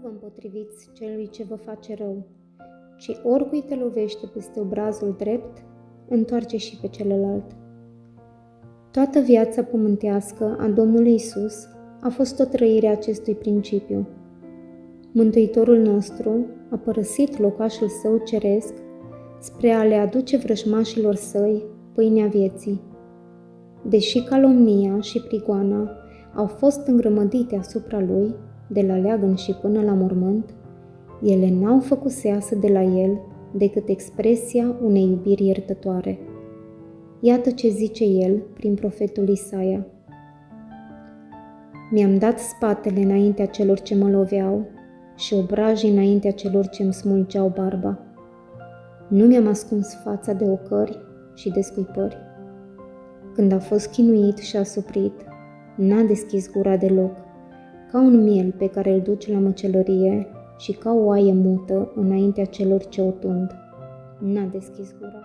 vă împotriviți celui ce vă face rău, ci oricui te lovește peste obrazul drept, întoarce și pe celălalt. Toată viața pământească a Domnului Isus a fost o trăire a acestui principiu. Mântuitorul nostru a părăsit locașul său ceresc spre a le aduce vrăjmașilor săi pâinea vieții. Deși calomnia și prigoana au fost îngrămădite asupra lui, de la leagăn și până la mormânt, ele n-au făcut să iasă de la el decât expresia unei iubiri iertătoare. Iată ce zice el prin profetul Isaia. Mi-am dat spatele înaintea celor ce mă loveau și obrajii înaintea celor ce îmi smulgeau barba. Nu mi-am ascuns fața de ocări și de scuipări. Când a fost chinuit și asuprit, n-a deschis gura deloc, ca un miel pe care îl duce la măcelărie și ca o oaie mută înaintea celor ce o tund. N-a deschis gura.